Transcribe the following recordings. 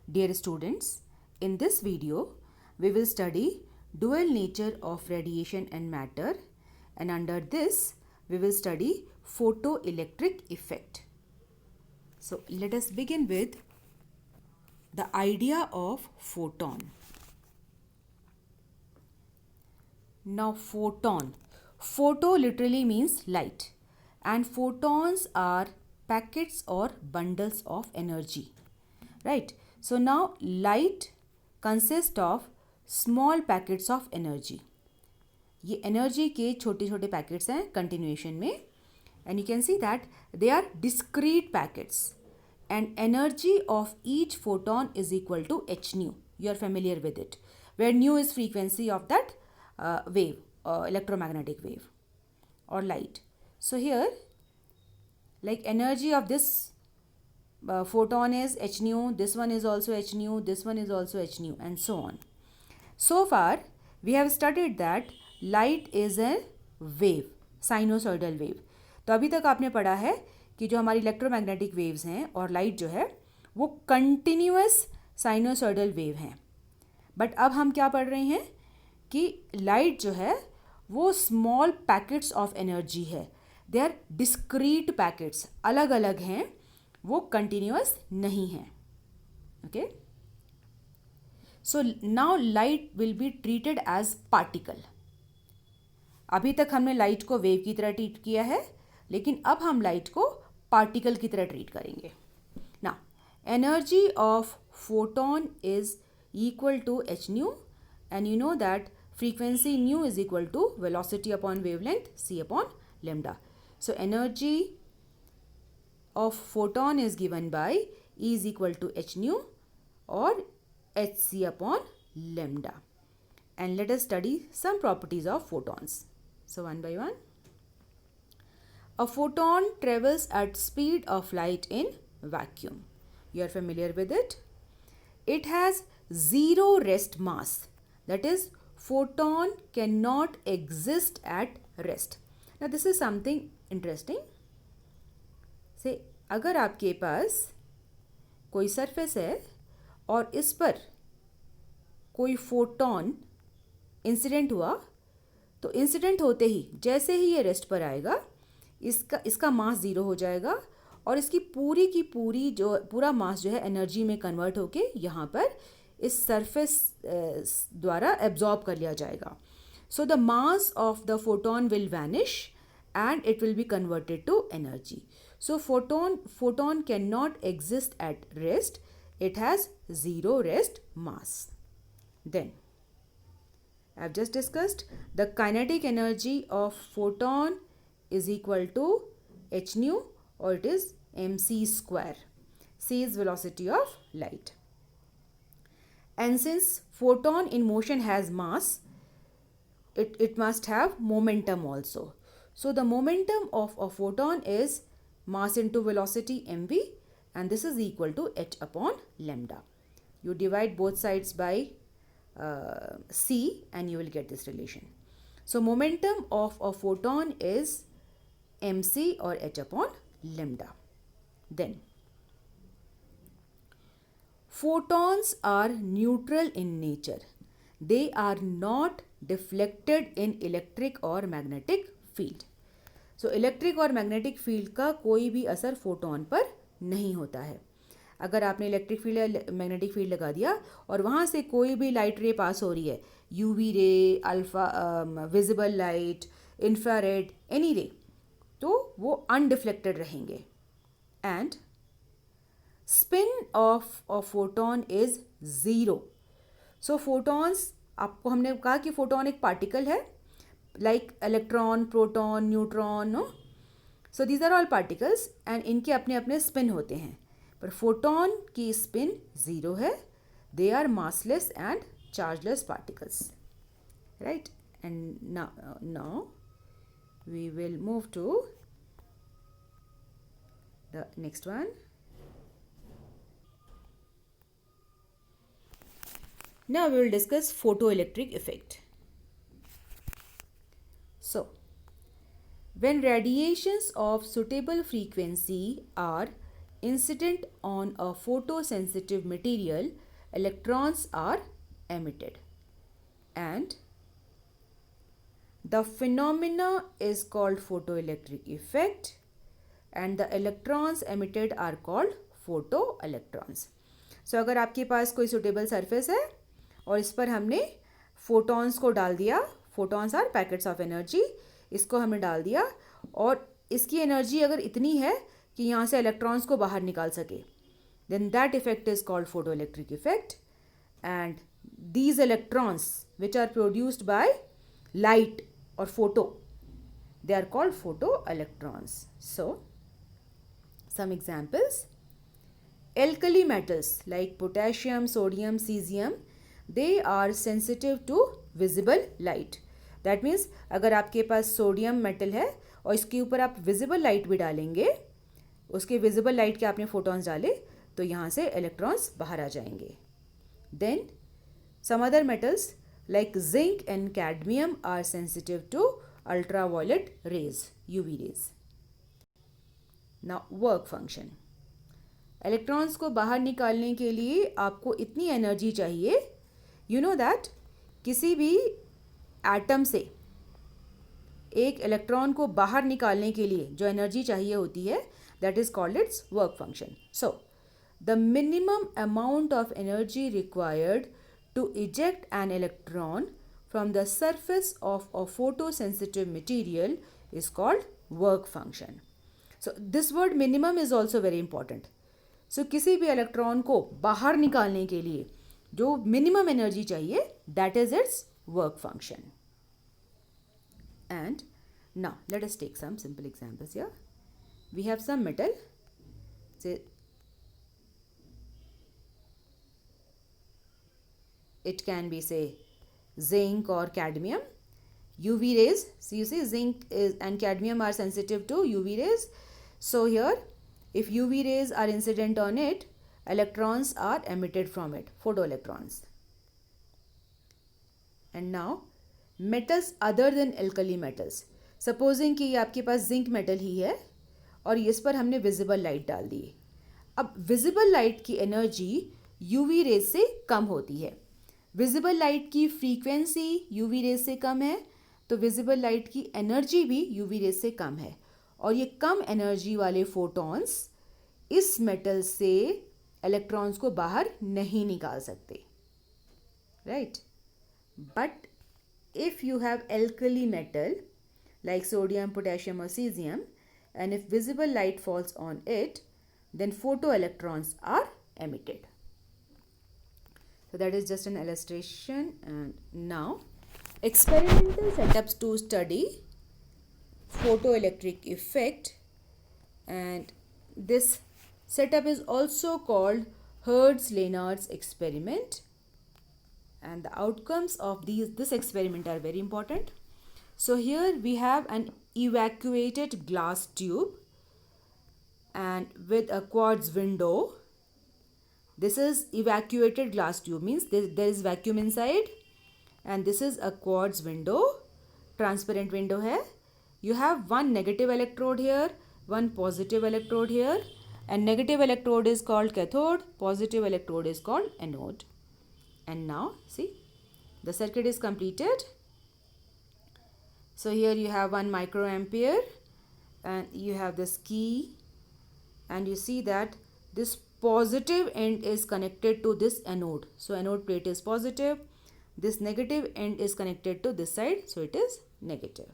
Dear students, in this video, we will study dual nature of radiation and matter, and under this, we will study photoelectric effect. So, let us begin with the idea of photon. Now, photon. Photo literally means light, and photons are packets or bundles of energy. Right? So, now light consists of small packets of energy. ये energy के छोटे छोटे packets हैं continuation में, and you can see that they are discrete packets and energy of each photon is equal to h nu. You are familiar with it, where nu is frequency of that wave, electromagnetic wave or light. So here, like energy of this photon is h nu, this one is also h nu, this one is also h nu, and so on. So far, we have studied that light is a wave, sinusoidal wave. तो अभी तक आपने पढ़ा है कि जो हमारी electromagnetic waves हैं और लाइट जो है वो कंटिन्यूअस साइनोसॉइडल वेव हैं. बट अब हम क्या पढ़ रहे हैं कि लाइट जो है वो स्मॉल पैकेट्स ऑफ एनर्जी है. दे आर डिस्क्रीट पैकेट्स, अलग अलग हैं, वो कंटिन्यूअस नहीं हैं. Okay, so now light will be treated as particle. अभी तक हमने लाइट को वेव की तरह ट्रीट किया है, लेकिन अब हम लाइट को पार्टिकल की तरह ट्रीट करेंगे. ना energy of photon is equal to H nu, and you know that frequency nu is equal to velocity upon wavelength c upon lambda. So energy of photon is given by E is equal to h nu or hc upon lambda. And let us study some properties of photons. So one by one. A photon travels at speed of light in vacuum. You are familiar with it. It has zero rest mass. That is, photon cannot exist at rest. Now this is something interesting. Say अगर आपके पास कोई surface है और इस पर कोई photon incident हुआ, तो इंसिडेंट होते ही जैसे ही ये रेस्ट पर आएगा, इसका मास ज़ीरो हो जाएगा और इसकी पूरी की पूरी जो पूरा मास जो है एनर्जी में कन्वर्ट होके यहाँ पर इस सरफेस द्वारा एब्जॉर्ब कर लिया जाएगा. So the mass of the photon will vanish and it will be converted to energy. So photon can not exist at rest. It has zero rest mass. Then I have just discussed the kinetic energy of photon is equal to h nu, or it is mc square. C is velocity of light. And since photon in motion has mass, it must have momentum also. So the momentum of a photon is mass into velocity mv, and this is equal to h upon lambda. You divide both sides by c and you will get this relation. So momentum of a photon is mc or h upon lambda. Then photons are neutral in nature. They are not deflected in electric or magnetic field. So electric और magnetic field का कोई भी असर photon पर नहीं होता है. अगर आपने इलेक्ट्रिक फील्ड या मैग्नेटिक फील्ड लगा दिया और वहाँ से कोई भी लाइट रे पास हो रही है, UV ray, alpha visible light, infrared, any ray, तो वो अनडिफ्लेक्टेड रहेंगे. And spin of a photon is zero. So photons, आपको हमने कहा कि फोटोन एक पार्टिकल है, like electron, proton, neutron. No, so these are all particles and इनके अपने अपने स्पिन होते हैं, पर फोटोन की स्पिन ज़ीरो है. They are massless and chargeless particles. Right, and now we will move to the next one. Now we will discuss photoelectric effect. So when radiations of suitable frequency are incident on a photosensitive material, electrons are emitted. And the phenomena is called photoelectric effect, and the electrons emitted are called photoelectrons. So अगर आपके पास कोई suitable surface है और इस पर हमने photons को डाल दिया, photons are packets of energy, इसको हमने डाल दिया और इसकी एनर्जी अगर इतनी है कि यहाँ से इलेक्ट्रॉन्स को बाहर निकाल सके, then that effect is called photoelectric effect. And these electrons which are produced by light or photo, they are called photoelectrons. So some examples: alkali metals like potassium, sodium, cesium, they are sensitive to visible light. That means अगर आपके पास sodium metal है और इसके ऊपर आप visible light भी डालेंगे, उसके विजिबल लाइट के आपने फोटॉन्स डाले तो यहाँ से इलेक्ट्रॉन्स बाहर आ जाएंगे. Then some other metals like zinc and cadmium are sensitive to ultraviolet rays, UV rays. Now work function. Electrons को बाहर निकालने के लिए आपको इतनी एनर्जी चाहिए. You know that किसी भी एटम से एक इलेक्ट्रॉन को बाहर निकालने के लिए जो एनर्जी चाहिए होती है, that is called its work function. So the minimum amount of energy required to eject an electron from the surface of a photosensitive material is called work function. So this word minimum is also very important. So किसी भी electron को बाहर निकालने के लिए जो minimum energy चाहिए, that is its work function. And now let us take some simple examples here. We have some metal, say it can be say zinc or cadmium. UV rays, so you see zinc and cadmium are sensitive to UV rays. So here if UV rays are incident on it, electrons are emitted from it, photoelectrons. And now metals other than alkali metals. Supposing कि ये आपके पास zinc metal ही है और इस पर हमने visible light डाल दी. अब visible light की energy UV rays से कम होती है. Visible light की frequency UV rays से कम है, तो visible light की energy भी UV rays से कम है. और ये कम एनर्जी वाले फोटॉन्स इस मेटल से इलेक्ट्रॉन्स को बाहर नहीं निकाल सकते, right. But if you have alkali metal like sodium, potassium और caesium, and if visible light falls on it, then photo electrons are emitted. So that is just an illustration. And now experimental setups to study photoelectric effect, and this setup is also called Hertz-Lennard's experiment, and the outcomes of this experiment are very important. So here we have an evacuated glass tube and with a quartz window. This is evacuated glass tube, means there is vacuum inside, and this is a quartz window, transparent window hai. You have one negative electrode here, one positive electrode here, and negative electrode is called cathode, positive electrode is called anode. And now see, the circuit is completed. So here you have 1 microampere and you have this key, and you see that this positive end is connected to this anode. So anode plate is positive, this negative end is connected to this side, so it is negative.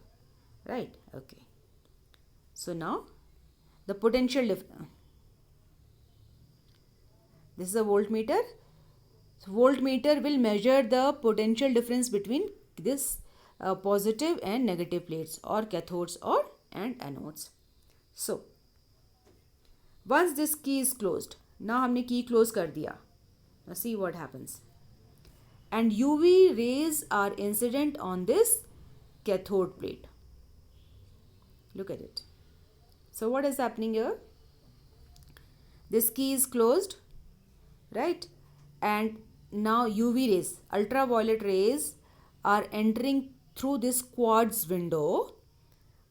Right, okay. So now the potential this is a voltmeter. So voltmeter will measure the potential difference between this positive and negative plates, or cathodes and anodes. So once this key is closed, now हमने key close कर दिया. Now see what happens. And UV rays are incident on this cathode plate. Look at it. So what is happening here? This key is closed, right? And now UV rays, ultraviolet rays, are entering through this quartz window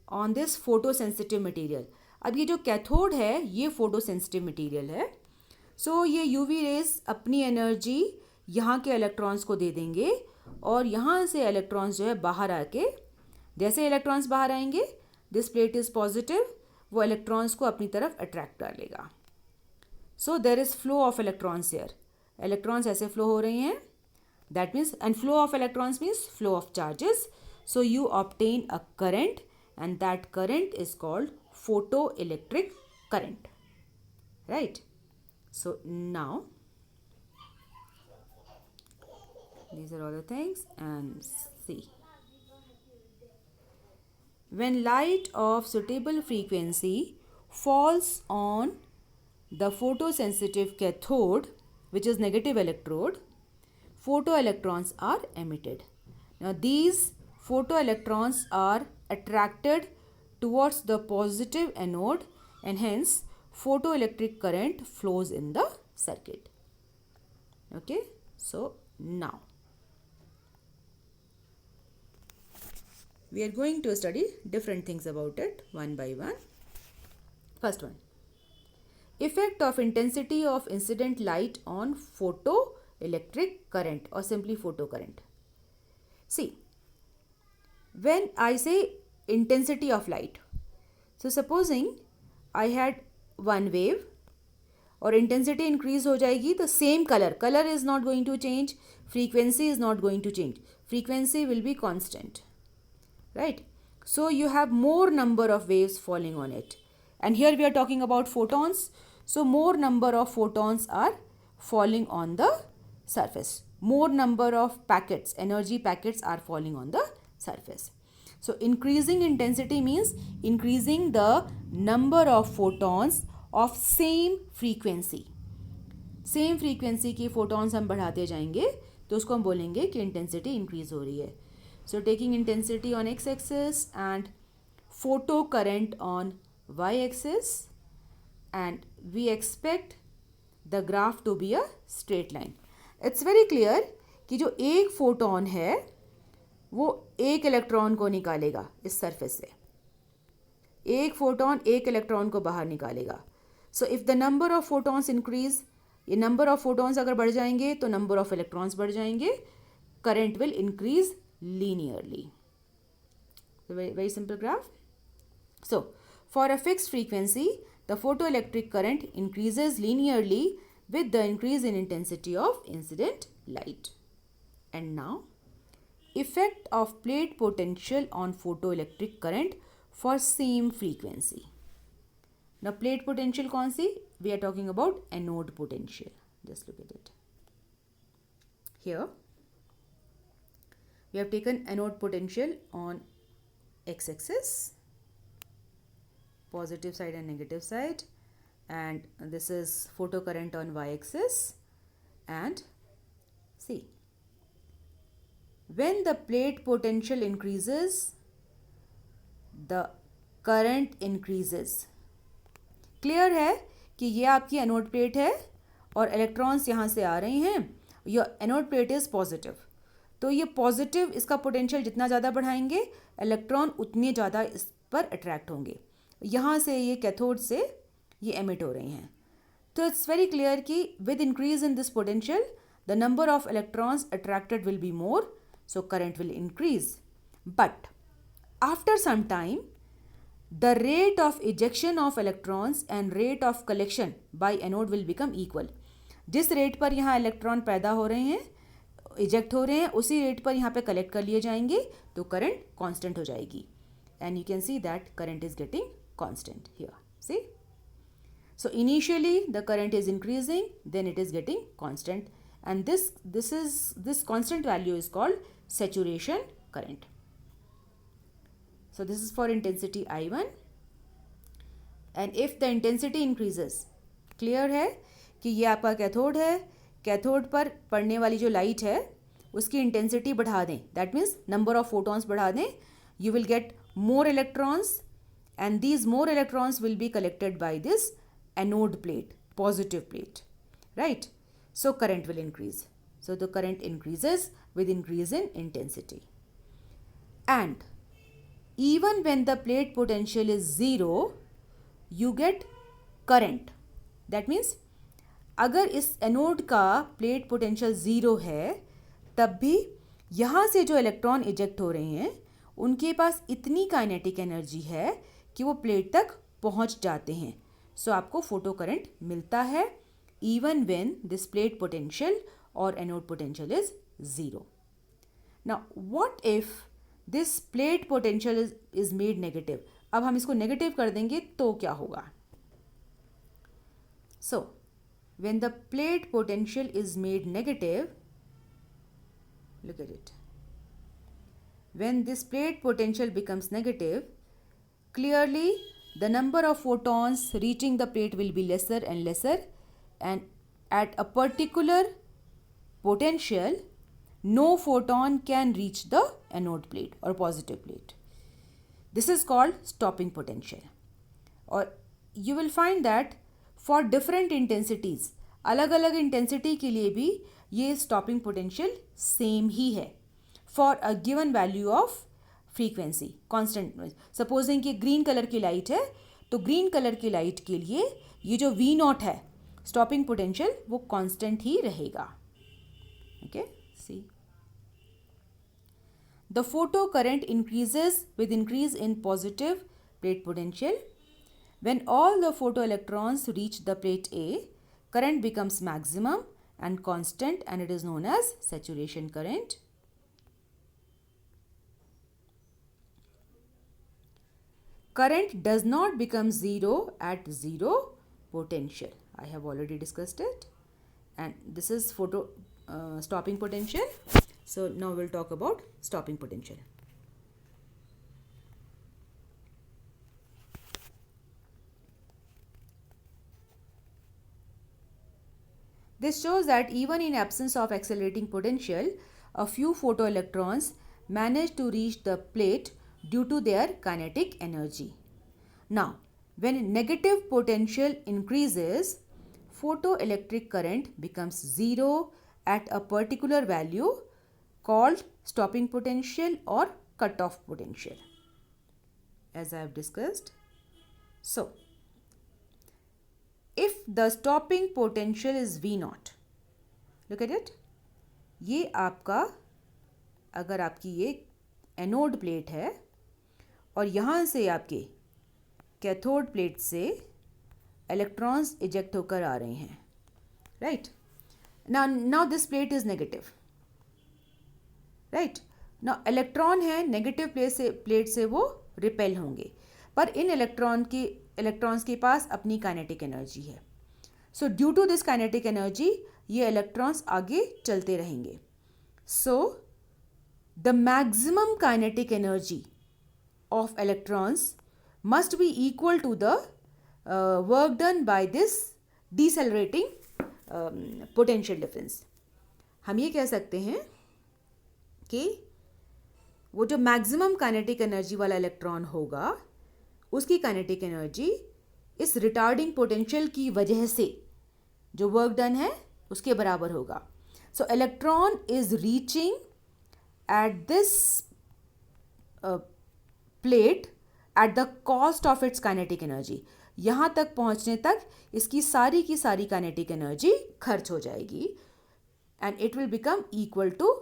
on this photosensitive material. अब ये जो cathode है ये photo sensitive material है. सो ये UV rays अपनी energy यहाँ के इलेक्ट्रॉन्स को दे देंगे और यहाँ से इलेक्ट्रॉन्स जो है बाहर आके, जैसे इलेक्ट्रॉन्स बाहर आएंगे, दिस प्लेट इज़ पॉजिटिव, वो इलेक्ट्रॉन्स को अपनी तरफ अट्रैक्ट कर लेगा. So there is flow of electrons here. Electrons ऐसे फ्लो हो रहे हैं. That means, and flow of electrons means flow of charges. So you obtain a current and that current is called photoelectric current, right? So now these are all the things, and see, when light of suitable frequency falls on the photosensitive cathode, which is negative electrode, photoelectrons are emitted. Now these photoelectrons are attracted towards the positive anode and hence photoelectric current flows in the circuit. Okay, so now we are going to study different things about it one by one. First one, effect of intensity of incident light on photoelectric current or simply photocurrent. See, when I say intensity of light, so supposing I had one wave और intensity increase हो जाएगी तो same color is not going to change, frequency is not going to change, frequency will be constant, right? So you have more number of waves falling on it, and here we are talking about photons. So more number of photons are falling on the surface, more number of packets, energy packets are falling on the surface. So increasing intensity means increasing the number of photons of same frequency. Same frequency की photons हम बढ़ाते जाएंगे तो उसको हम बोलेंगे कि intensity increase हो रही है. So taking intensity on X axis and photo current on Y axis, and we expect the graph to be a straight line. It's very clear कि जो एक फोटोन है वो एक इलेक्ट्रॉन को निकालेगा इस सरफेस से. एक फोटोन एक इलेक्ट्रॉन को बाहर निकालेगा. So if the number of photons increase, ये नंबर ऑफ फोटॉन्स अगर बढ़ जाएंगे तो नंबर ऑफ इलेक्ट्रॉन्स बढ़ जाएंगे. Current will increase linearly. Very simple graph. So for a fixed frequency the photoelectric current increases linearly with the increase in intensity of incident light. And now, effect of plate potential on photoelectric current for same frequency. Now plate potential कौन सी? We are talking about anode potential. Just look at it. Here we have taken anode potential on x-axis, positive side and negative side, and this is photocurrent on y-axis. And see, when the plate potential increases, the current increases. Clear है कि ये आपकी anode plate है और electrons यहाँ से आ रहे हैं. Your anode plate is positive, तो ये पॉजिटिव, इसका पोटेंशियल जितना ज़्यादा बढ़ाएंगे इलेक्ट्रॉन उतने ज़्यादा इस पर अट्रैक्ट होंगे. यहाँ से ये कैथोड से ये एमिट हो रहे हैं. तो इट्स वेरी क्लियर कि with increase in this potential the number of electrons attracted will be more, so current will increase. But after some time, the rate of ejection of electrons and rate of collection by anode will become equal. जिस rate पर यहाँ electron पैदा हो रहे हैं, eject हो रहे हैं, उसी रेट पर यहाँ पे कलेक्ट कर लिए जाएंगे तो करंट कांस्टेंट हो जाएगी. And you can see that current is getting constant here. See, so initially the current is increasing, then it is getting constant, and this constant value is called saturation current. So this is for intensity I1, and if the intensity increases, clear है कि ये आपका cathode है, cathode पर पड़ने वाली जो light है उसकी इंटेंसिटी बढ़ा दें, that means number of photons बढ़ा दें, you will get more electrons, and these more electrons will be collected by this anode plate, positive plate, right? So current will increase. So the current increases with increase in intensity. And even when the plate potential is 0, you get current. That means अगर इस anode का plate potential zero है तब भी यहाँ से जो electron eject हो रहे हैं उनके पास इतनी काइनेटिक एनर्जी है कि वो प्लेट तक पहुँच जाते हैं. सो आपको फोटो करंट मिलता है even when this plate potential or anode potential is zero. Now what if this plate potential is made negative? अब हम इसको नेगेटिव कर देंगे तो क्या होगा? So when the plate potential is made negative, look at it. When this plate potential becomes negative, clearly the number of photons reaching the plate will be lesser and lesser, and at a particular potential no photon can reach the anode plate or positive plate. This is called stopping potential. Or you will find that for different intensities, अलग अलग intensity के लिए भी ये stopping potential same ही है for a given value of frequency constant. Supposing कि green colour की light है तो ग्रीन कलर की लाइट के लिए ये जो V नॉट है स्टॉपिंग पोटेंशियल वो कांस्टेंट ही रहेगा. Okay, see the photo current increases with increase in positive plate potential. When all the photo electrons reach the plate A, current becomes maximum and constant, and it is known as saturation current. Current does not become zero at zero potential. I have already discussed it, and this is photo stopping potential. So now we'll talk about stopping potential. This shows that even in absence of accelerating potential, a few photoelectrons manage to reach the plate due to their kinetic energy. Now, when negative potential increases, photoelectric current becomes zero at a particular value called stopping potential or cutoff potential, as I have discussed. So, if the stopping potential is V naught, look at it. ये आपका अगर आपकी ये anode plate है और यहाँ से आपके कैथोड प्लेट से इलेक्ट्रॉन्स इजेक्ट होकर आ रहे हैं, right. Now this plate is negative, right. Now electron है नेगेटिव प्लेट से वो रिपेल होंगे, पर इन इलेक्ट्रॉन्स के पास अपनी काइनेटिक एनर्जी है. So due to this kinetic energy ये इलेक्ट्रॉन्स आगे चलते रहेंगे. So the maximum kinetic energy of electrons must be equal to the work done by this decelerating potential difference. हम ये कह सकते हैं कि वो जो मैक्सिमम काइनेटिक एनर्जी वाला इलेक्ट्रॉन होगा उसकी काइनेटिक एनर्जी इस रिटार्डिंग पोटेंशियल की वजह से जो वर्क डन है उसके बराबर होगा. सो electron is reaching at this plate at the cost of its kinetic energy. यहाँ तक पहुँचने तक इसकी सारी की सारी काइनेटिक एनर्जी खर्च हो जाएगी and it will become equal to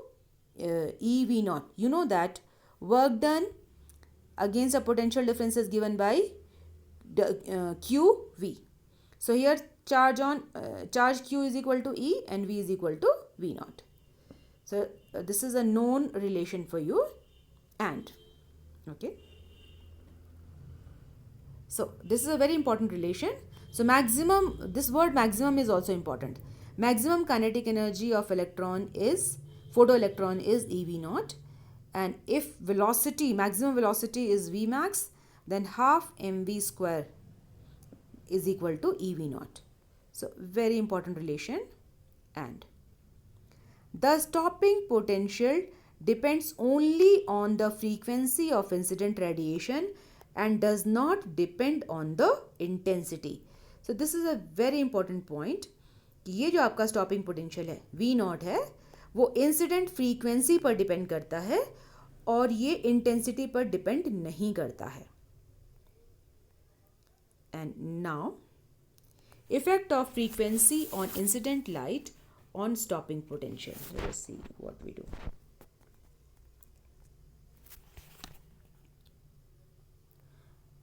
EV naught. You know that work done against a potential difference is given by QV. So here charge Q is equal to E and V is equal to V naught. So this is a known relation for you, and okay. So this is a very important relation. So maximum, this word maximum is also important. Maximum kinetic energy of photoelectron is EV naught, and if maximum velocity is Vmax, then half mv square is equal to EV naught. So very important relation. And the stopping potential depends only on the frequency of incident radiation and does not depend on the intensity. So this is a very important point कि ये जो आपका stopping potential है V naught है वो incident frequency पर depend करता है और ये इंटेंसिटी पर डिपेंड नहीं करता है. And now, effect of frequency on incident light on stopping potential. Let us see what we do.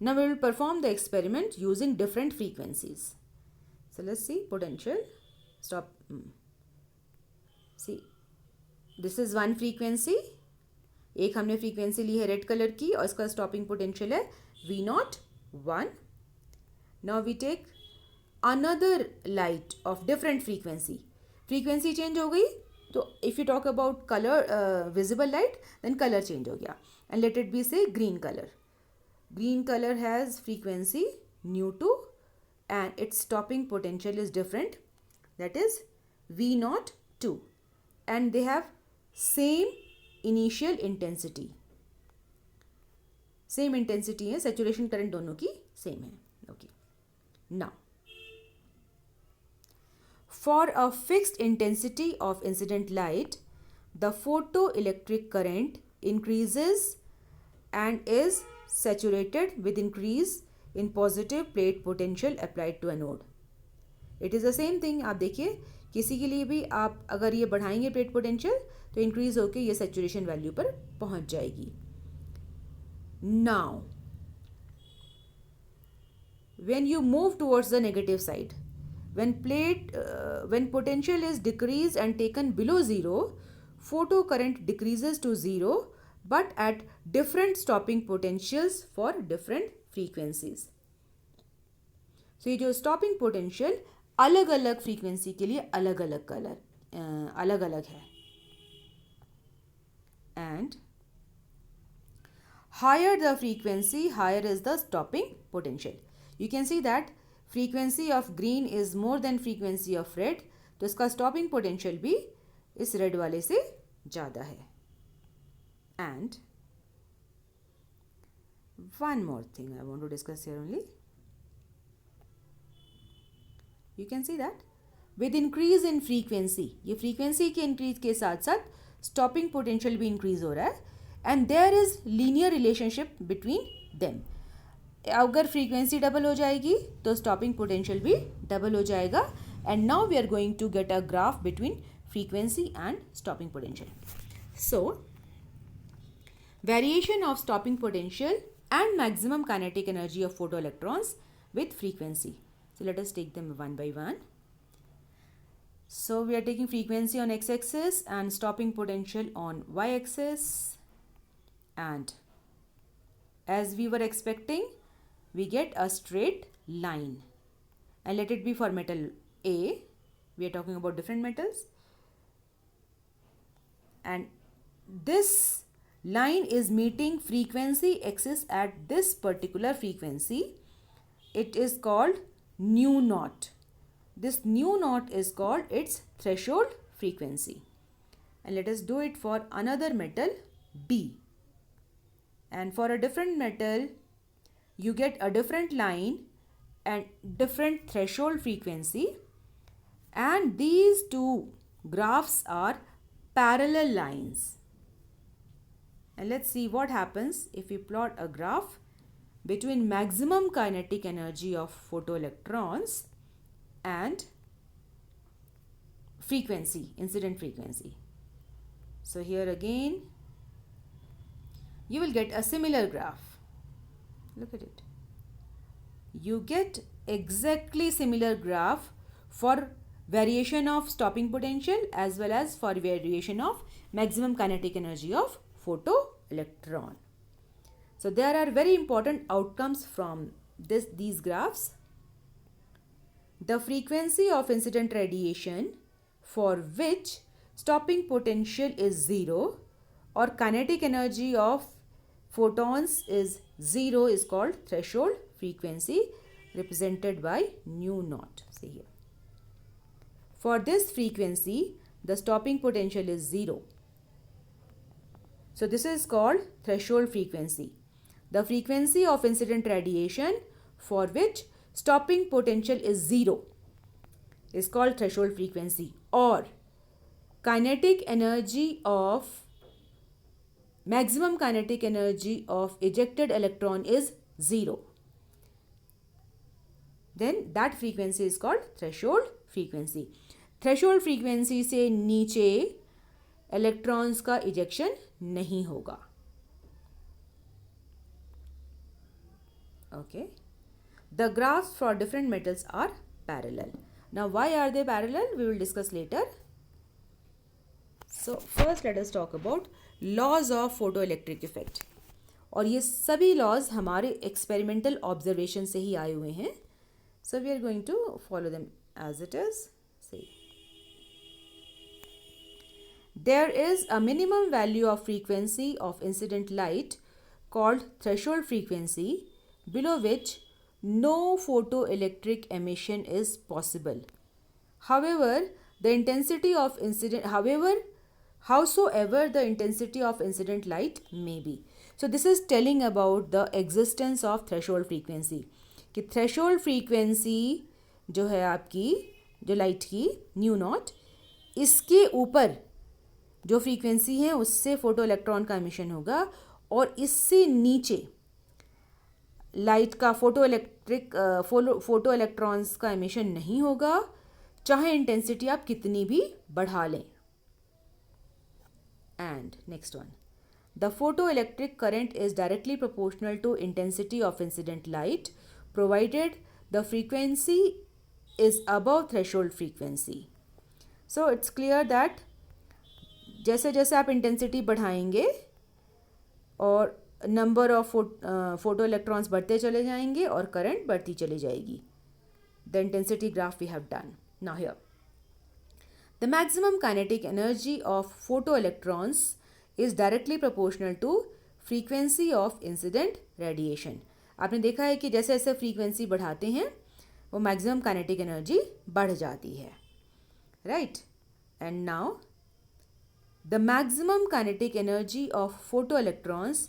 Now we will perform the experiment using different frequencies. So let's see potential. Stop. See, this is one frequency. एक हमने frequency ली है red colour की और इसका stopping potential है V0 1. Now we take another light of different frequency. Frequency change हो गई तो if you talk about colour visible light then colour change हो गया and let it be say green colour. Green color has frequency nu2 and its stopping potential is different, that is V02, and they have same initial intensity. Same intensity है, saturation current दोनों की same है. Okay. Now, for a fixed intensity of incident light, the photoelectric current increases and is saturated with increase in positive plate potential applied to anode. It is the same thing. आप देखिए किसी के लिए भी आप अगर ये बढ़ाएंगे प्लेट पोटेंशियल तो इंक्रीज होकर ये सैचुरेशन वैल्यू पर पहुंच जाएगी. Now, when you move towards the negative side, when potential is decreased and taken below zero, photo current decreases to zero but at different stopping potentials for different frequencies. So ये जो stopping potential अलग अलग frequency के लिए अलग अलग colour अलग अलग है. And higher the frequency, higher is the stopping potential. You can see that frequency of green is more than frequency of red. तो इसका stopping potential भी इस red वाले से ज़्यादा है. And one more thing I want to discuss here only. You can see that with increase in frequency, ये frequency के increase के साथ साथ stopping potential भी increase हो रहा है and there is linear relationship between them. अगर frequency double हो जाएगी तो stopping potential भी double हो जाएगा and now we are going to get a graph between frequency and stopping potential. So, variation of stopping potential and maximum kinetic energy of photoelectrons with frequency. So let us take them one by one. So we are taking frequency on x-axis and stopping potential on y-axis, and as we were expecting we get a straight line, and let it be for metal A. We are talking about different metals, and this line is meeting frequency axis at this particular frequency. It is called nu naught. This nu naught is called its threshold frequency. And let us do it for another metal B. And for a different metal you get a different line and different threshold frequency, and these two graphs are parallel lines. And let's see what happens if we plot a graph between maximum kinetic energy of photoelectrons and frequency, incident frequency. So here again you will get a similar graph. Look at it. You get exactly similar graph for variation of stopping potential as well as for variation of maximum kinetic energy of photoelectron. So there are very important outcomes from these graphs. The frequency of incident radiation for which stopping potential is 0 or kinetic energy of photons is 0 is called threshold frequency, represented by nu naught. See here. For this frequency, the stopping potential is 0. So this is called threshold frequency. The frequency of incident radiation for which stopping potential is 0 is called threshold frequency, or kinetic energy of maximum kinetic energy of ejected electron is 0. then that frequency is called threshold frequency. Threshold frequency से नीचे electrons का ejection नहीं होगा. Okay. The graphs for different metals are parallel. Now, why are they parallel? We will discuss later. So, first let us talk about laws of photoelectric effect. और ये सभी laws हमारे experimental observation से ही आए हुए हैं. So, we are going to follow them as it is. See. There is a minimum value of frequency of incident light called threshold frequency, below which no photoelectric emission is possible. However, howsoever the intensity of incident light may be. So this is telling about the existence of threshold frequency. कि threshold frequency जो है आपकी, जो light की new not, इसके ऊपर जो frequency है उससे फोटो इलेक्ट्रॉन का एमिशन होगा, और इससे नीचे लाइट का फोटो इलेक्ट्रॉन्स का एमिशन नहीं होगा, चाहे इंटेंसिटी आप कितनी भी बढ़ा लें. And next one, the photo electric current is directly proportional to intensity of incident light provided the frequency is above threshold frequency. So it's clear that जैसे जैसे आप इंटेंसिटी बढ़ाएंगे और नंबर ऑफ फोटो इलेक्ट्रॉन्स बढ़ते चले जाएंगे और current बढ़ती चली जाएगी. The intensity graph we have done. Now here the maximum kinetic energy of photo electrons is directly proportional to frequency of incident radiation. आपने देखा है कि जैसे जैसे फ्रीक्वेंसी बढ़ाते हैं वो मैक्सिमम काइनेटिक एनर्जी बढ़ जाती है, right. And now the maximum kinetic energy of photo electrons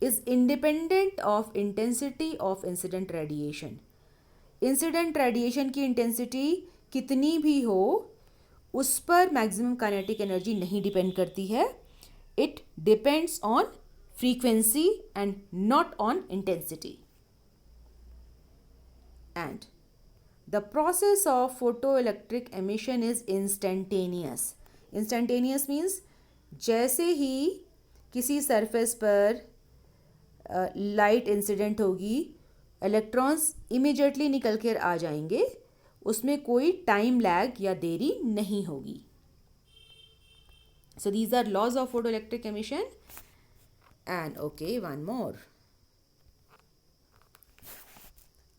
is independent of intensity of incident radiation. Incident radiation की intensity कितनी भी हो उस पर maximum kinetic energy नहीं depend करती है. It depends on frequency and not on intensity. And the process of photoelectric emission is instantaneous. Instantaneous means जैसे ही किसी surface पर लाइट इंसिडेंट होगी, इलेक्ट्रॉन्स इमीडिएटली निकल कर आ जाएंगे, उसमें कोई टाइम लैग या देरी नहीं होगी. So these are laws of photo electric emission. And okay, one more,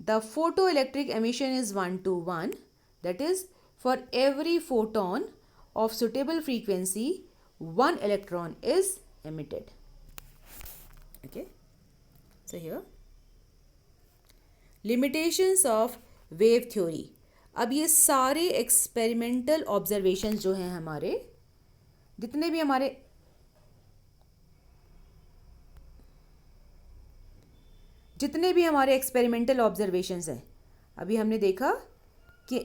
the photo electric emission is 1:1. That is for every photon of suitable frequency 1 electron is emitted. Okay. So here limitations of wave theory. अब ये सारे experimental observations जो हैं हमारे, जितने भी हमारे experimental observations हैं, अभी हमने देखा कि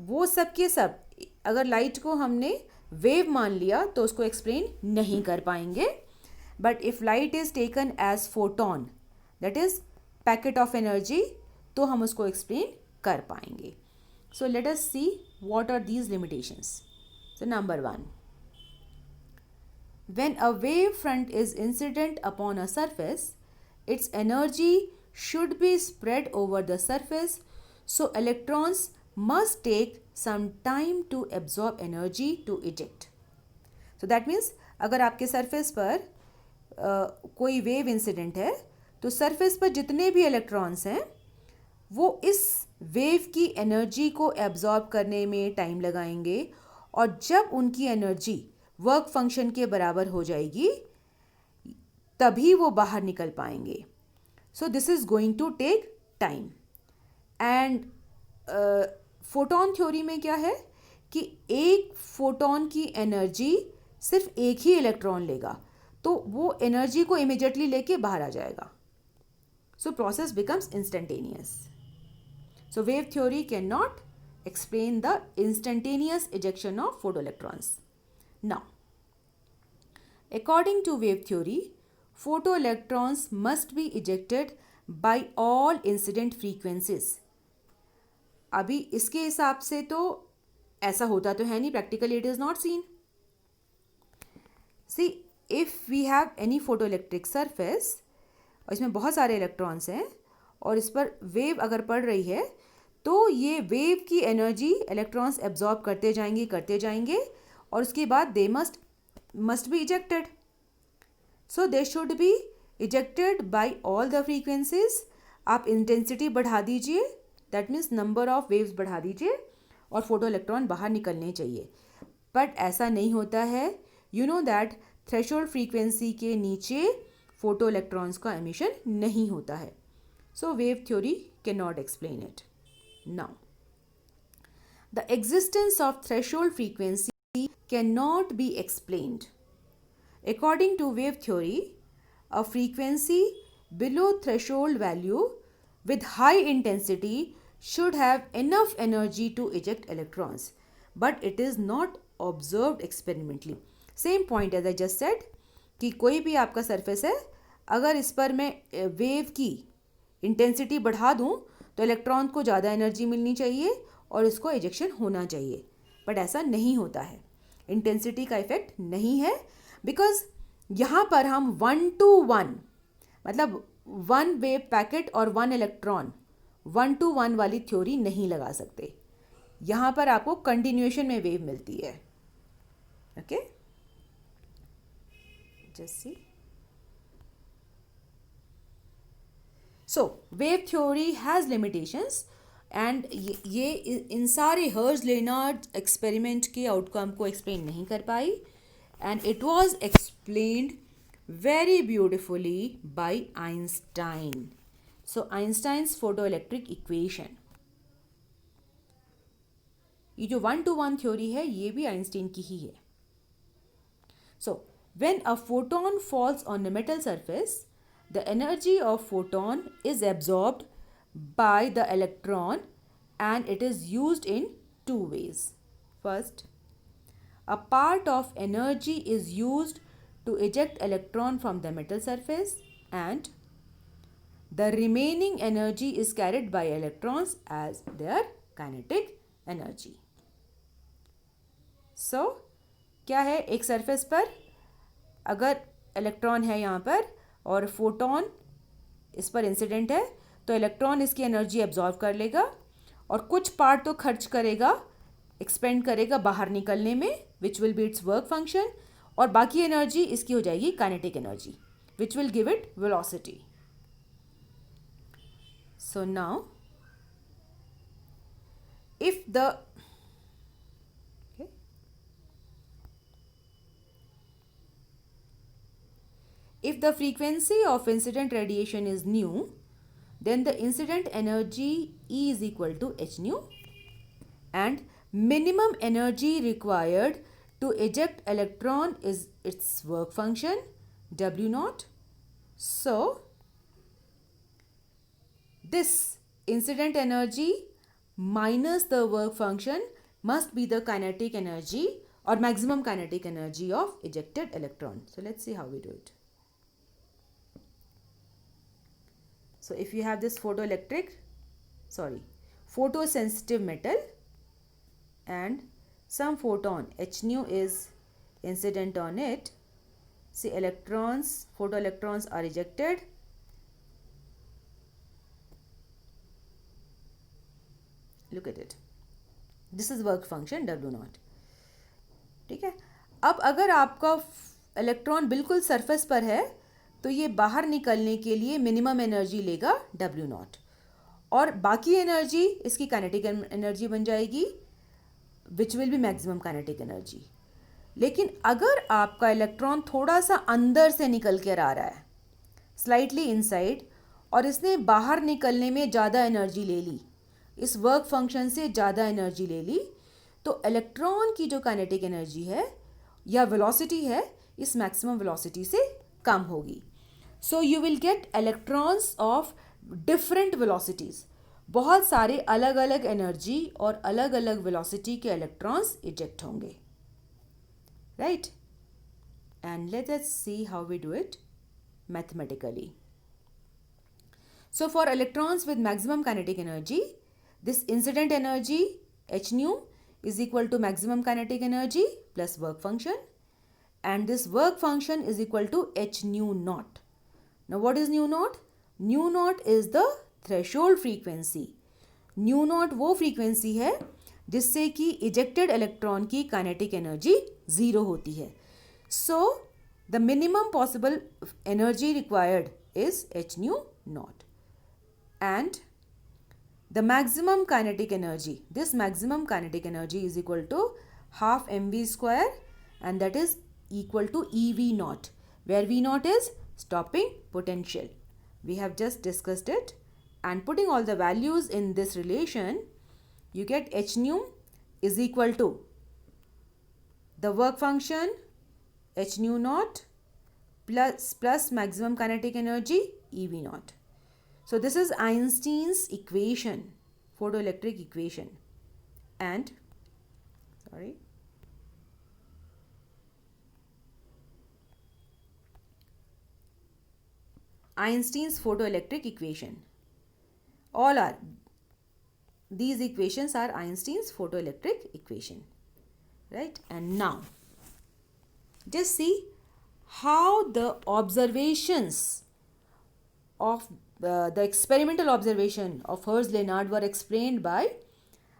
वो सब के सब अगर लाइट को हमने वेव मान लिया तो उसको एक्सप्लेन नहीं कर पाएंगे. But if light is taken as photon, that is packet of energy, तो हम उसको एक्सप्लेन कर पाएंगे. So let us see what are these limitations. So number 1, when a wavefront is incident upon a surface, its energy should be spread over the surface, so electrons must take some time to absorb energy to eject. So that means अगर आपके surface पर कोई wave incident है तो surface पर जितने भी electrons हैं वो इस वेव की एनर्जी को एब्जॉर्ब करने में टाइम लगाएंगे, और जब उनकी एनर्जी वर्क फंक्शन के बराबर हो जाएगी तभी वो बाहर निकल पाएंगे. So this is going to take time. And photon theory में क्या है कि एक फोटोन की एनर्जी सिर्फ एक ही इलेक्ट्रॉन लेगा, तो वो एनर्जी को इमीडिएटली लेके बाहर आ जाएगा. So process becomes instantaneous. So wave theory can not explain the instantaneous ejection of photoelectrons. Now, according to wave theory, photoelectrons must be ejected by all incident frequencies. अभी इसके हिसाब से तो ऐसा होता तो है नहीं, practically it is not seen. See, if we have any photo electric surface और इसमें बहुत सारे इलेक्ट्रॉन्स हैं और इस पर वेव अगर पड़ रही है तो ये वेव की एनर्जी इलेक्ट्रॉन्स एब्जॉर्ब करते जाएंगे और उसके बाद they must be ejected. So they should be ejected by all the frequencies. आप इंटेंसिटी बढ़ा दीजिए, that means number of waves बढ़ा दीजिए और फोटो इलेक्ट्रॉन बाहर निकलने चाहिए. बट ऐसा नहीं होता है. You know that threshold frequency के नीचे फोटो इलेक्ट्रॉन्स का एमिशन नहीं होता है. So wave theory can not explain it. Now the existence of threshold frequency can not be explained. According to wave theory, a frequency below threshold value with high intensity should have enough energy to eject electrons, but it is not observed experimentally. Same point as I just said कि कोई भी आपका surface है, अगर इस पर मैं wave की इंटेंसिटी बढ़ा दूं तो इलेक्ट्रॉन को ज़्यादा एनर्जी मिलनी चाहिए और इसको इजेक्शन होना चाहिए. बट ऐसा नहीं होता है, इंटेंसिटी का इफेक्ट नहीं है. बिकॉज यहाँ पर हम 1:1 मतलब 1 वेव पैकेट और 1 इलेक्ट्रॉन 1:1 वाली थ्योरी नहीं लगा सकते. यहाँ पर आपको कंटिन्यूएशन में वेव मिलती है. Okay, just see. So wave theory has limitations and ये इन सारे हर्ट्ज-लेनार्ड एक्सपेरिमेंट के आउटकम को एक्सप्लेन नहीं कर पाई. And it was explained very beautifully by Einstein. So Einstein's photoelectric equation. ये जो 1:1 थ्योरी है ये भी आइंस्टाइन की ही है. So when a photon falls on a metal surface, the energy of photon is absorbed by the electron and it is used in two ways. First, a part of energy is used to eject electron from the metal surface and the remaining energy is carried by electrons as their kinetic energy. So क्या है, एक surface पर अगर electron है यहाँ पर और photon इस पर इंसिडेंट है तो इलेक्ट्रॉन इसकी एनर्जी एब्जॉर्व कर लेगा और कुछ पार्ट तो खर्च करेगा, एक्सपेंड करेगा बाहर निकलने में, which will be it's work function, और बाकी एनर्जी इसकी हो जाएगी kinetic energy which will give it velocity. So now if the frequency of incident radiation is nu, then the incident energy E is equal to h nu and minimum energy required to eject electron is its work function W naught. So this incident energy minus the work function must be the kinetic energy or maximum kinetic energy of ejected electron. So let's see how we do it. So if you have this photosensitive metal and some photon h nu is incident on it, see photoelectrons are ejected. Look at it, this is work function W naught. ठीक है. अब अगर आपका electron बिल्कुल surface पर है तो ये बाहर निकलने के लिए मिनिमम एनर्जी लेगा W naught और बाकी एनर्जी इसकी काइनेटिक एनर्जी बन जाएगी which will be maximum kinetic energy. लेकिन अगर आपका इलेक्ट्रॉन थोड़ा सा अंदर से निकल कर आ रहा है, स्लाइटली इनसाइड, और इसने बाहर निकलने में ज़्यादा एनर्जी ले ली, इस वर्क फंक्शन से ज़्यादा एनर्जी ले ली, तो इलेक्ट्रॉन की जो काइनेटिक एनर्जी है या वेलोसिटी है इस मैक्सिमम वेलोसिटी से कम होगी. So you will get electrons of different velocities. बहुत सारे अलग अलग एनर्जी और अलग अलग वेलोसिटी के इलेक्ट्रॉन्स इजेक्ट होंगे. Right, and let us see how we do it mathematically. So for electrons with maximum kinetic energy, This incident energy h nu is equal to maximum kinetic energy plus work function, and this work function is equal to h nu naught. Now what is nu naught? Nu naught is the threshold frequency. nu naught वो frequency है जिससे कि ejected electron की kinetic energy zero होती है. So the minimum possible energy required is H new not, and the maximum kinetic energy, this maximum kinetic energy is equal to half mv square, and that is equal to ev naught, where v naught is stopping potential. We have just discussed it, and putting all the values in this relation, you get h nu is equal to the work function h nu naught plus maximum kinetic energy ev naught. So this is Einstein's equation, photoelectric equation, and Einstein's photoelectric equation. These equations are Einstein's photoelectric equation, right? And now just see how the observations of the experimental observation of Hertz-Lenard were explained by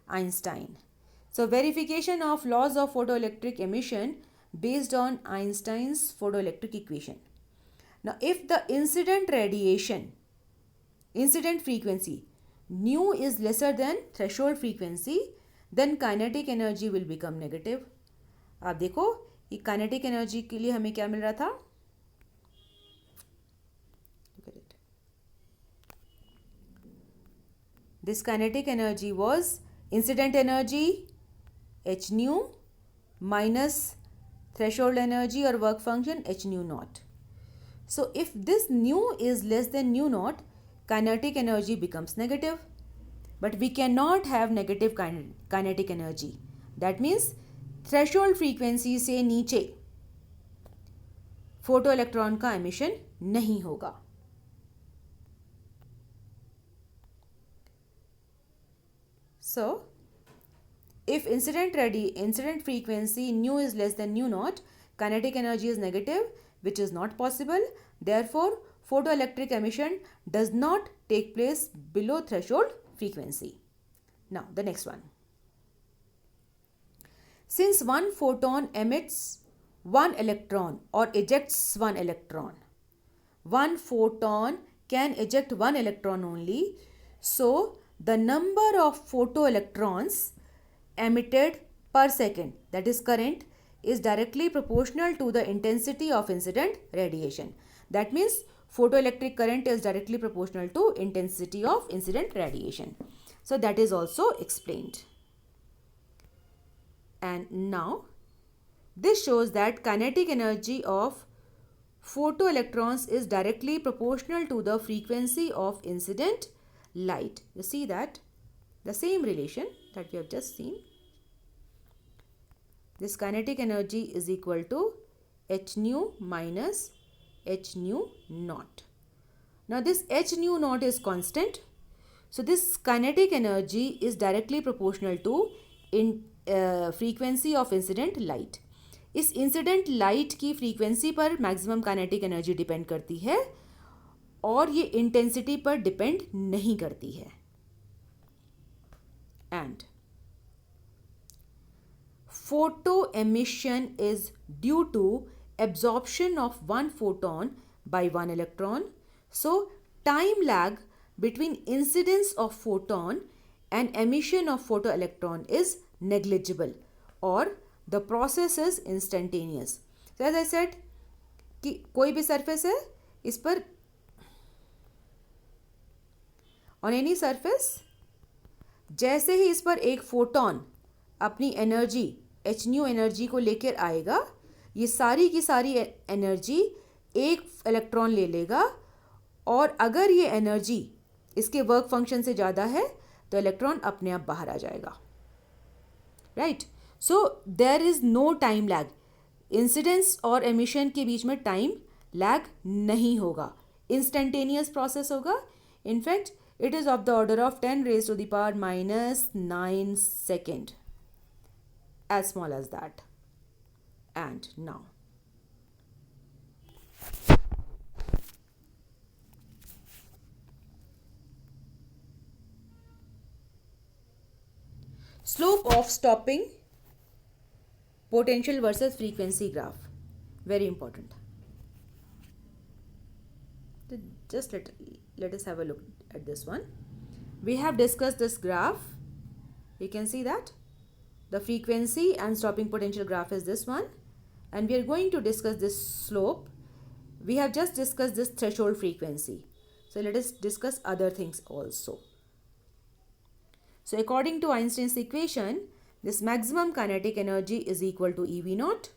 Einstein. So verification of laws of photoelectric emission based on Einstein's photoelectric equation. Now if the incident frequency nu is lesser than threshold frequency, then kinetic energy will become negative. आप देखो ये kinetic energy के लिए हमें क्या मिल रहा था? This kinetic energy was incident energy h nu minus threshold energy or work function h nu naught. So if this nu is less than nu naught, kinetic energy becomes negative. But we cannot have negative kinetic energy. That means threshold frequency से नीचे photoelectron का emission नहीं होगा. So if incident frequency nu is less than nu naught, kinetic energy is negative, which is not possible. Therefore photoelectric emission does not take place below threshold frequency. Now the next one. Since one photon emits one electron or ejects one electron, one photon can eject one electron only, so the number of photoelectrons emitted per second, that is current, is directly proportional to the intensity of incident radiation. That means photoelectric current is directly proportional to intensity of incident radiation. So that is also explained. And now this shows that kinetic energy of photoelectrons is directly proportional to the frequency of incident light. You see that the same relation that we have just seen. This kinetic energy is equal to h nu minus h nu naught. Now this h nu naught is constant. So this kinetic energy is directly proportional to frequency of incident light. इस incident light की frequency पर maximum kinetic energy depend करती है और ये intensity पर depend नहीं करती है. And photo emission is due to absorption of one photon by one electron. So time lag between incidence of photon and emission of photoelectron is negligible, or the process is instantaneous. So as I said कि कोई भी surface है, इस पर on any surface जैसे ही इस पर एक फोटोन अपनी एनर्जी एच न्यू एनर्जी को लेकर आएगा, ये सारी की सारी एनर्जी एक इलेक्ट्रॉन ले लेगा, और अगर ये एनर्जी इसके वर्क फंक्शन से ज़्यादा है तो इलेक्ट्रॉन अपने आप बाहर आ जाएगा. Right. So there is no time lag. Incidence और एमिशन के बीच में टाइम लैग नहीं होगा. इंस्टेंटेनियस प्रोसेस होगा. In fact It is of the order of 10 raised to the power minus 9 second. As small as that. And now. Slope of stopping potential versus frequency graph. Very important. Just let us have a look at this one. We have discussed this graph. You can see that the frequency and stopping potential graph is this one, and we are going to discuss this slope. We have just discussed this threshold frequency, so let us discuss other things also. So according to Einstein's equation, this maximum kinetic energy is equal to EV naught,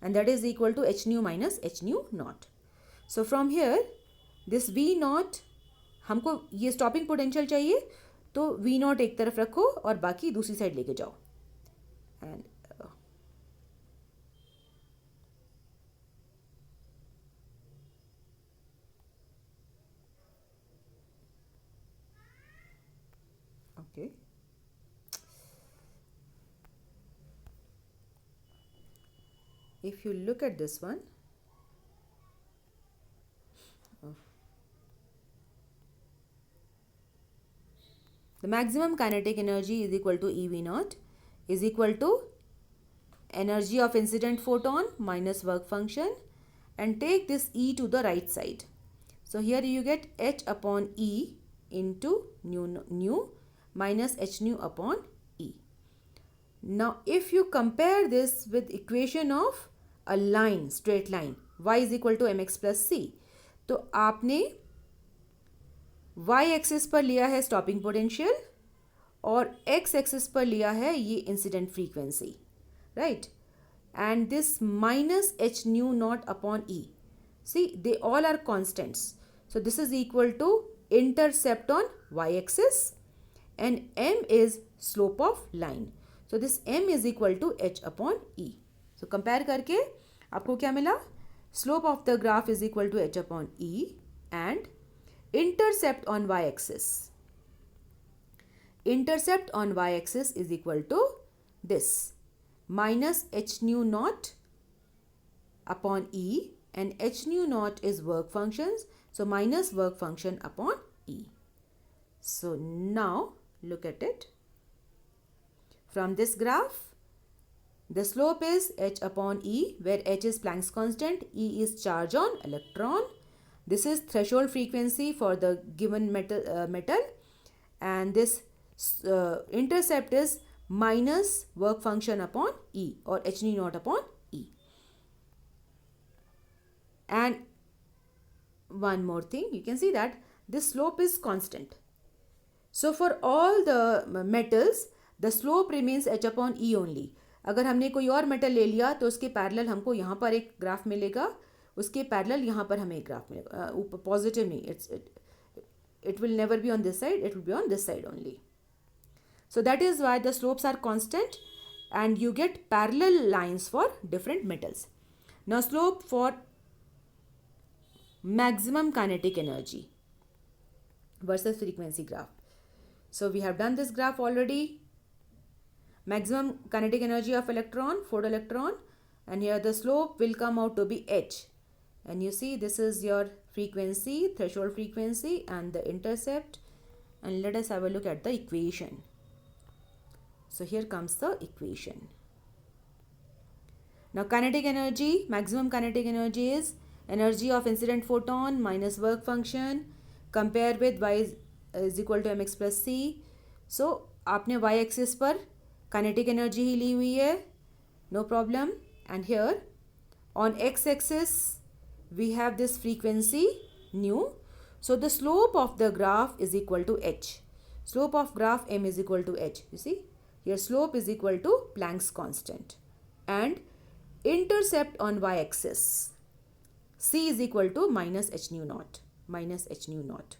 and that is equal to h nu minus h nu naught. So from here, this V naught, हमको ये stopping potential चाहिए, तो V naught एक तरफ रखो और बाकी दूसरी साइड लेके जाओ. And okay. If you look at this one, the maximum kinetic energy is equal to EV naught is equal to energy of incident photon minus work function, and take this E to the right side. So here you get H upon E into nu minus H nu upon E. Now if you compare this with equation of a line, straight line, y is equal to mx plus c, तो आपने y axis पर लिया है stopping potential और x axis पर लिया है ये incident frequency, right? And this minus h nu naught upon e. See, they all are constants. So this is equal to intercept on y axis, and m is slope of line. So this m is equal to h upon e. So compare करके आपको क्या मिला? Slope of the graph is equal to h upon e, and intercept on y axis. Intercept on y axis is equal to this minus h nu naught upon e, and h nu naught is work functions, so minus work function upon e. So now look at it. From this graph, the slope is h upon e, where h is Planck's constant, e is charge on electron. This is threshold frequency for the given metal, and this intercept is minus work function upon e, or h nu naught upon e. And one more thing, you can see that this slope is constant. So for all the metals, the slope remains h upon e only. अगर हमने कोई और metal ले लिया तो उसके parallel हमको यहाँ पर एक ग्राफ मिलेगा, उसके पैरेलल यहाँ पर हमें एक ग्राफ मिलेगा. ऊपर पॉजिटिव नहीं, it will never be on this side, it will be on this side only. So that is why the slopes are constant and you get parallel lines for different metals. Now slope for maximum kinetic energy versus frequency graph. So we have done this graph already. Maximum kinetic energy of electron, photoelectron, and here the slope will come out to be h. And you see this is your frequency, threshold frequency, and the intercept. And let us have a look at the equation. So here comes the equation. Now kinetic energy, maximum kinetic energy is energy of incident photon minus work function, compare with y is equal to mx plus c. So आपने y axis पर kinetic energy ही ली हुई है, no problem. And here on x axis we have this frequency nu. So the slope of the graph is equal to h. Slope of graph m is equal to h. You see, here slope is equal to Planck's constant, and intercept on y axis c is equal to minus h nu naught, minus h nu naught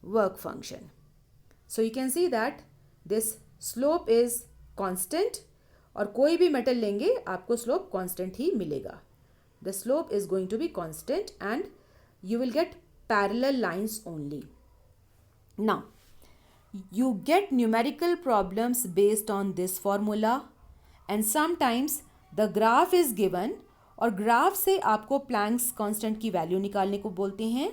work function. So you can see that this slope is constant, और कोई भी metal लेंगे आपको slope constant ही मिलेगा. The slope is going to be constant and you will get parallel lines only. Now, you get numerical problems based on this formula, and sometimes the graph is given और graph से आपको Planck's constant की value निकालने को बोलते हैं,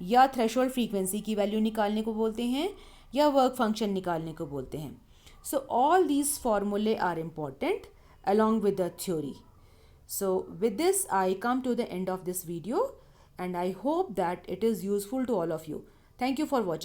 या threshold frequency की वैल्यू निकालने को बोलते हैं, या वर्क फंक्शन निकालने को बोलते हैं. सो ऑल दीज फॉर्मूले are important along with the theory. So with this I come to the end of this video, and I hope that it is useful to all of you. Thank you for watching.